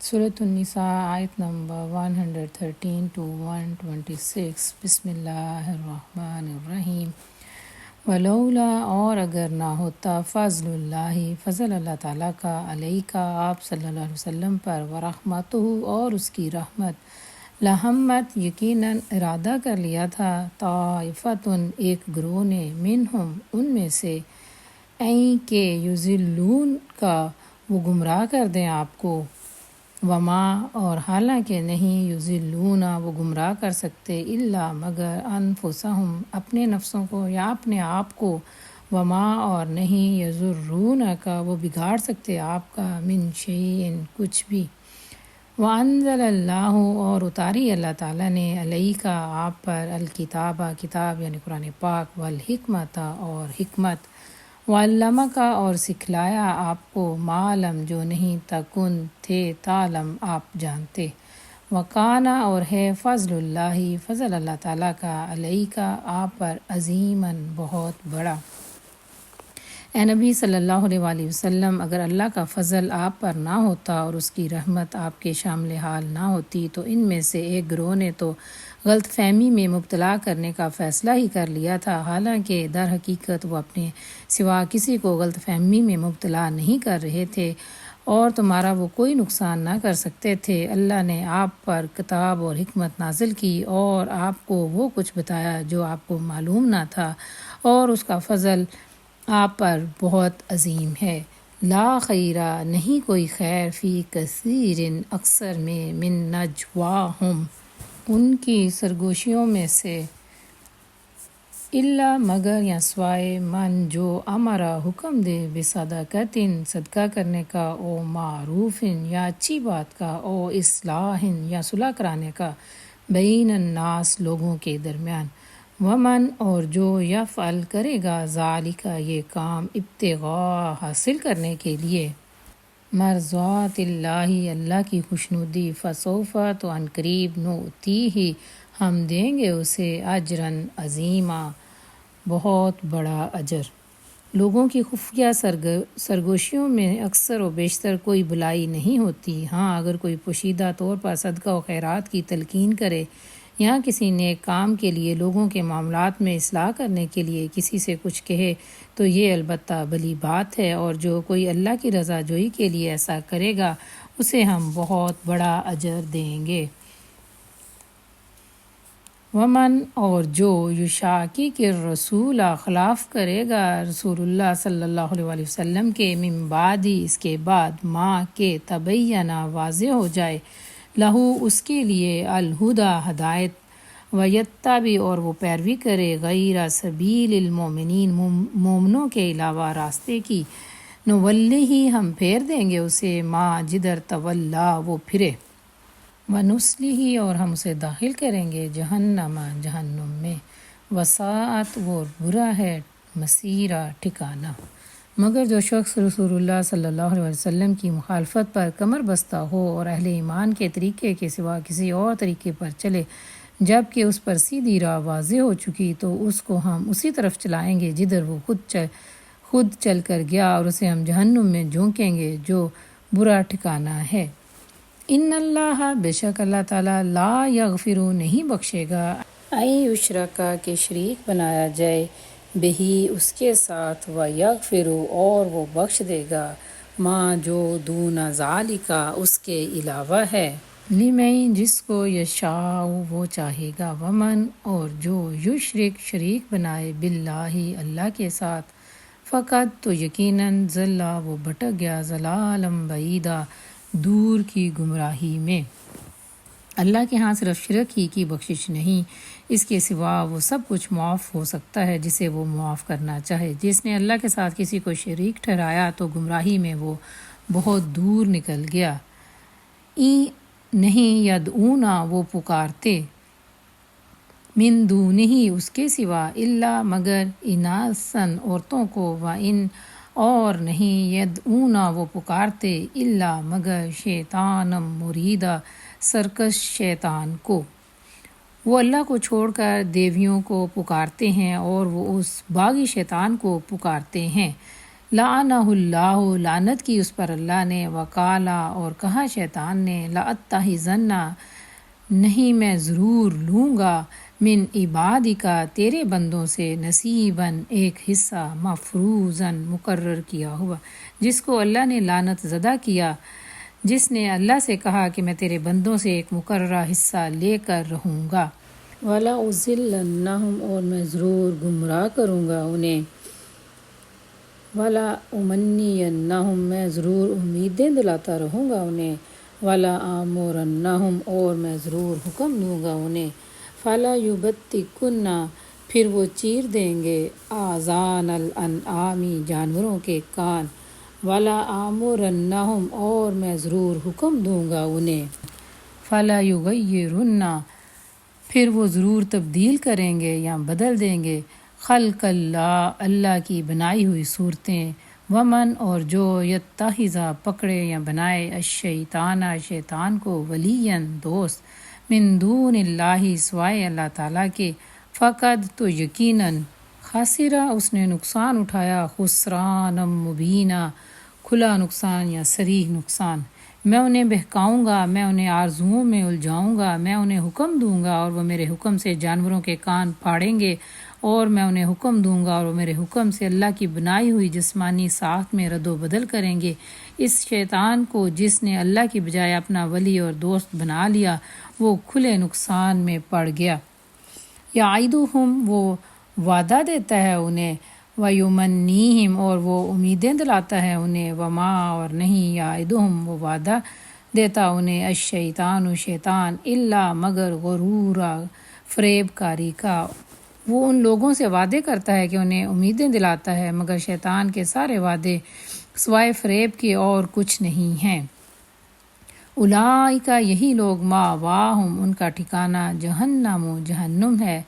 سورۃ النساء آیت نمبر 113 to 126۔ بسم اللہ الرحمن الرحیم۔ ولولا، اور اگر نہ ہوتا، فضل اللہ تعالیٰ کا، علیہ آپ صلی اللہ علیہ وسلم پر، ورحمتہ اور اس کی رحمت، لہمت یقیناً ارادہ کر لیا تھا، طائفتن ایک گروہ نے، منہم ان میں سے، کہ یضلون کا وہ گمراہ کر دیں آپ کو، وما اور حالانکہ نہیں، یضلون وہ گمراہ کر سکتے، الا مگر، انفسہم اپنے نفسوں کو یا اپنے آپ کو، وما اور نہیں، یضرون کا وہ بگاڑ سکتے آپ کا، من شیء کچھ بھی۔ وَأَنزَلَ اللّٰہ اور اتاری اللہ تعالیٰ نے، علیہ کا آپ پر، الکتاب کتاب یعنی قرآن پاک، والحکمت اور حکمت، وعلمک اور سکھلایا آپ کو، ما لم جو نہیں تکن تھے، تعلم آپ جانتے، وکان اور ہے، فضل اللہ فضل اللہ تعالیٰ کا، علیہ کا آپ پر، عظیماً بہت بڑا۔ اے نبی صلی اللہ علیہ وآلہ وسلم، اگر اللہ کا فضل آپ پر نہ ہوتا اور اس کی رحمت آپ کے شامل حال نہ ہوتی تو ان میں سے ایک گروہ نے تو غلط فہمی میں مبتلا کرنے کا فیصلہ ہی کر لیا تھا، حالانکہ در حقیقت وہ اپنے سوا کسی کو غلط فہمی میں مبتلا نہیں کر رہے تھے اور تمہارا وہ کوئی نقصان نہ کر سکتے تھے۔ اللہ نے آپ پر کتاب اور حکمت نازل کی اور آپ کو وہ کچھ بتایا جو آپ کو معلوم نہ تھا، اور اس کا فضل آپ پر بہت عظیم ہے۔ لا خیرہ نہیں کوئی خیر، فی کثیر اکثر میں، من نجواہم ان کی سرگوشیوں میں سے، الا مگر یا سوائے، من جو امرا حکم دے، بصدقۃ صدقہ کرنے کا، او معروف یا اچھی بات کا، او اصلاح یا صلح کرانے کا، بین الناس لوگوں کے درمیان، ومن اور جو یفعل کرے گا، ذالک یہ کام، ابتغاء حاصل کرنے کے لیے، مرضات اللہ اللہ کی خوشنودی، فسوف تو عن قریب، نؤتیہ ہم دیں گے اسے، اجراً عظیما بہت بڑا اجر۔ لوگوں کی خفیہ سرگوشیوں میں اکثر و بیشتر کوئی بلائی نہیں ہوتی، ہاں اگر کوئی پوشیدہ طور پر صدقہ و خیرات کی تلقین کرے یا کسی نیک کام کے لیے، لوگوں کے معاملات میں اصلاح کرنے کے لیے کسی سے کچھ کہے تو یہ البتہ بھلی بات ہے، اور جو کوئی اللہ کی رضا جوئی کے لیے ایسا کرے گا اسے ہم بہت بڑا اجر دیں گے۔ ومن اور جو یشاقق الرسول خلاف کرے گا رسول اللہ صلی اللہ علیہ وآلہ وسلم کے، من بعد اس کے بعد، ما کہ تبین واضح ہو جائے، لہو اس کے لیے، الہدیٰ ہدایت، ویتبع اور وہ پیروی کرے، غیر سبیل المؤمنین مومنوں کے علاوہ راستے کی، نولہ ہم پھیر دیں گے اسے، ما جدھر تولا وہ پھرے، ونصلہ اور ہم اسے داخل کریں گے، جہنم جہنم میں، وساءت وہ برا ہے، مصیرا ٹھکانہ۔ مگر جو شخص رسول اللہ صلی اللہ علیہ وسلم کی مخالفت پر کمر بستہ ہو اور اہل ایمان کے طریقے کے سوا کسی اور طریقے پر چلے، جب کہ اس پر سیدھی راہ واضح ہو چکی، تو اس کو ہم اسی طرف چلائیں گے جدھر وہ خود چل کر گیا، اور اسے ہم جہنم میں جھونکیں گے جو برا ٹھکانہ ہے۔ ان اللہ بے شک اللہ تعالیٰ، لا یغفر نہیں بخشے گا، ان یشرک کہ شریک بنایا جائے، بہی اس کے ساتھ، ویغفر اور وہ بخش دے گا، ما جو دون ذالک اس کے علاوہ ہے، لمن جس کو یشاء وہ چاہے گا، ومن اور جو یشرک شریک بنائے، باللہ اللہ کے ساتھ، فقط تو یقیناً، ضل وہ بھٹک گیا، ضلالا بعیدا دور کی گمراہی میں۔ اللہ کے ہاں صرف شرک ہی کی بخشش نہیں، اس کے سوا وہ سب کچھ معاف ہو سکتا ہے جسے وہ معاف کرنا چاہے۔ جس نے اللہ کے ساتھ کسی کو شریک ٹھہرایا تو گمراہی میں وہ بہت دور نکل گیا۔ نہیں، یدعونا وہ پکارتے، من دونہ اس کے سوا، الا مگر، اناسن عورتوں کو، وان اور نہیں، یدعونا وہ پکارتے، الا مگر، شیطانم مریدا سرکش شیطان کو۔ وہ اللہ کو چھوڑ کر دیویوں کو پکارتے ہیں اور وہ اس باغی شیطان کو پکارتے ہیں، لعنہ اللہ، لعنت کی اس پر اللہ نے، وقالا اور کہا شیطان نے، لأتخذن، نہیں میں ضرور لوں گا، من عبادکا تیرے بندوں سے، نصیباً ایک حصہ، مفروضاً مقرر کیا ہوا، جس کو اللہ نے لعنت زدہ کیا، جس نے اللہ سے کہا کہ میں تیرے بندوں سے ایک مقررہ حصہ لے کر رہوں گا، وَلَأُضِلَّنَّهُمْ اور میں ضرور گمراہ کروں گا انہیں، وَلَأُمَنِّيَنَّهُمْ میں ضرور امیدیں دلاتا رہوں گا انہیں، وَلَآمُرَنَّهُمْ اور میں ضرور حکم دوں گا انہیں، فَلَا يُبَتِّكُنَّ پھر وہ چیر دیں گے، آذان الانعام جانوروں کے کان، وَلَآمُرَنَّهُمْ اور میں ضرور حکم دوں گا انہیں، فَلَا يُغَيِّرُنَّ پھر وہ ضرور تبدیل کریں گے یا بدل دیں گے، خلق اللہ اللہ کی بنائی ہوئی صورتیں، ومن اور جو یتخذ پکڑے یا بنائے، الشیطان شیطان کو، ولیاً دوست، من دون اللہ سوائے اللہ تعالیٰ کے، فقد تو یقیناً، خاسرہ اس نے نقصان اٹھایا، خسران مبینہ کھلا نقصان یا صریح نقصان، میں انہیں بہکاؤں گا، میں انہیں آرزوؤں میں الجھاؤں گا، میں انہیں حکم دوں گا اور وہ میرے حکم سے جانوروں کے کان پھاڑیں گے، اور میں انہیں حکم دوں گا اور وہ میرے حکم سے اللہ کی بنائی ہوئی جسمانی ساخت میں رد و بدل کریں گے۔ اس شیطان کو جس نے اللہ کی بجائے اپنا ولی اور دوست بنا لیا، وہ کھلے نقصان میں پڑ گیا۔ یعدہم وہ وعدہ دیتا ہے انہیں، ویمنیہم اور وہ امیدیں دلاتا ہے انہیں، وما اور نہیں، یعدہم وہ وعدہ دیتا انہیں، الشیطان شیطان، الا مگر غرورا فریب کاری کا، وہ ان لوگوں سے وعدے کرتا ہے کہ انہیں امیدیں دلاتا ہے، مگر شیطان کے سارے وعدے سوائے فریب کے اور کچھ نہیں ہیں۔ اولئک یہی لوگ، مأواہم ان کا ٹھکانہ، جہنم جہنم ہے،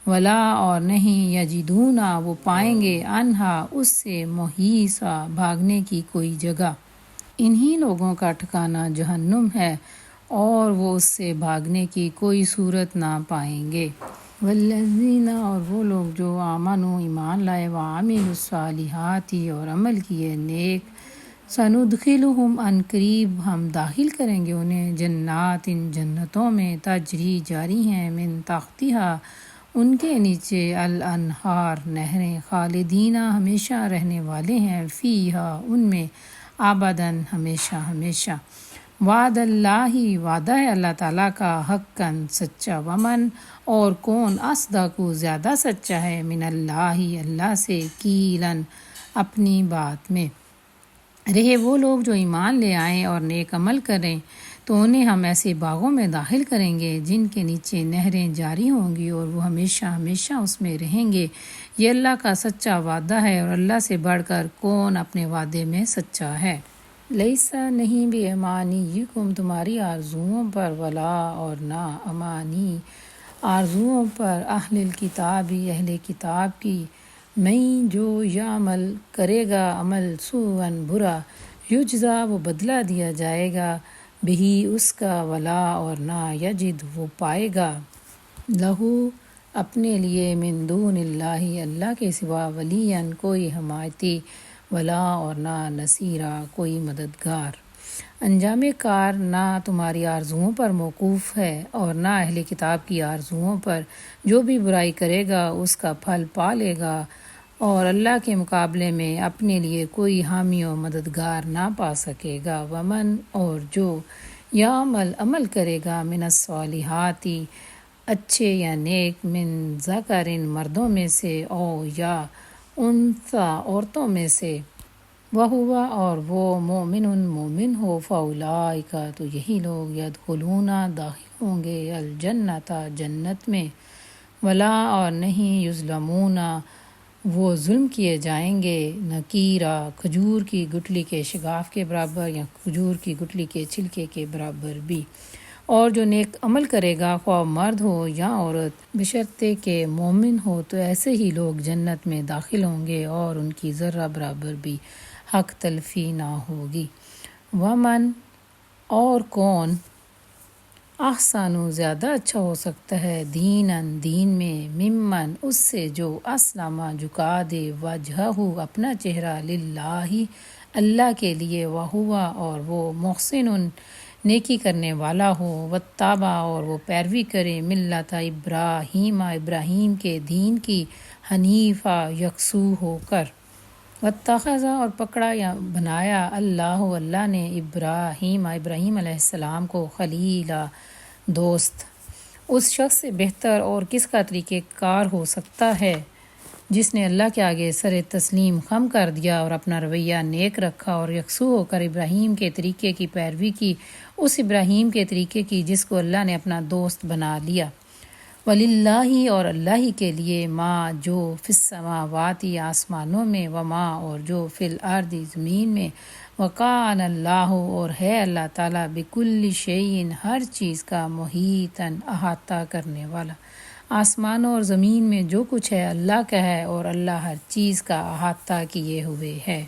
ولا اور نہیں، یجدون وہ پائیں گے، عنہا اس سے، محیصا بھاگنے کی کوئی جگہ، انہی لوگوں کا ٹھکانہ جہنم ہے اور وہ اس سے بھاگنے کی کوئی صورت نہ پائیں گے۔ والذین اور وہ لوگ جو آمنوا ایمان لائے، وعملوا الصالحات اور عمل کیے نیک، سندخلہم ان قریب ہم داخل کریں گے انہیں، جنات ان جنتوں میں، تجری جاری ہیں، من تحتہا ان کے نیچے، الانہار نہریں، خالدین ہمیشہ رہنے والے ہیں، فیہا ان میں، ابداً ہمیشہ ہمیشہ، وعد اللہ وعدہ ہے اللہ تعالیٰ کا، حقاً سچا، ومن اور کون، اصدق زیادہ سچا ہے، من اللہ اللہ سے، قیلاً اپنی بات میں، رہے وہ لوگ جو ایمان لے آئیں اور نیک عمل کریں تو انہیں ہم ایسے باغوں میں داخل کریں گے جن کے نیچے نہریں جاری ہوں گی اور وہ ہمیشہ ہمیشہ اس میں رہیں گے، یہ اللہ کا سچا وعدہ ہے اور اللہ سے بڑھ کر کون اپنے وعدے میں سچا ہے۔ لیسا نہیں بھی امانیکم تمہاری آرزوؤں پر، ولا اور نہ امانی آرزوؤں پر، اہل الکتابی اہل کتاب کی، میں جو یعمل کرے گا عمل، سوءاً برا، یجزا وہ بدلہ دیا جائے گا، بہی اس کا، ولا اور نہ، یجد وہ پائے گا، لہو اپنے لیے، من دون اللہ اللہ کے سوا، ولیاً کوئی حمایتی، ولا اور نہ، نصیرا کوئی مددگار۔ انجام کار نہ تمہاری آرزوؤں پر موقوف ہے اور نہ اہل کتاب کی آرزوؤں پر، جو بھی برائی کرے گا اس کا پھل پا لے گا، اور اللہ کے مقابلے میں اپنے لیے کوئی حامی و مددگار نہ پا سکے گا، ومن اور جو، یعمل عمل کرے گا، من الصالحات اچھے یا نیک، من ذکر مردوں میں سے، او یا انثی عورتوں میں سے، وہو اور وہ، مومن مومن ہو، فاولئک تو یہی لوگ، یدخلون داخل ہوں گے، الجنت جنت میں، ولا اور نہیں، یظلمون وہ ظلم کیے جائیں گے، نقیرا کھجور کی گٹلی کے شگاف کے برابر یا کھجور کی گٹلی کے چھلکے کے برابر بھی، اور جو نیک عمل کرے گا خواہ مرد ہو یا عورت، بشرطے کہ مومن ہو، تو ایسے ہی لوگ جنت میں داخل ہوں گے اور ان کی ذرہ برابر بھی حق تلفی نہ ہوگی۔ ومن اور کون، احسن زیادہ اچھا ہو سکتا ہے دین میں ممن اس سے جو اسلم جھکا دے وجہہ اپنا چہرہ للہ اللہ کے لیے وہوا اور وہ محسن نیکی کرنے والا ہو واتبع اور وہ پیروی کرے ملت ابراہیم کے دین کی حنیفہ یکسو ہو کر واتخذ اور پکڑا یا بنایا اللہ نے ابراہیم علیہ السلام کو خلیلا دوست۔ اس شخص سے بہتر اور کس کا طریقہ کار ہو سکتا ہے جس نے اللہ کے آگے سر تسلیم خم کر دیا اور اپنا رویہ نیک رکھا اور یکسو ہو کر ابراہیم کے طریقے کی پیروی کی، اس ابراہیم کے طریقے کی جس کو اللہ نے اپنا دوست بنا لیا۔ وَلِلَّهِ اور اللہ ہی کے لیے ما جو فی السماوات آسمانوں میں وما اور جو فی الارض زمین میں وکان اللہ اور ہے اللہ تعالیٰ بکل شیء ہر چیز کا محیطاً احاطہ کرنے والا۔ آسمانوں اور زمین میں جو کچھ ہے اللہ کا ہے اور اللہ ہر چیز کا احاطہ کیے ہوئے ہے۔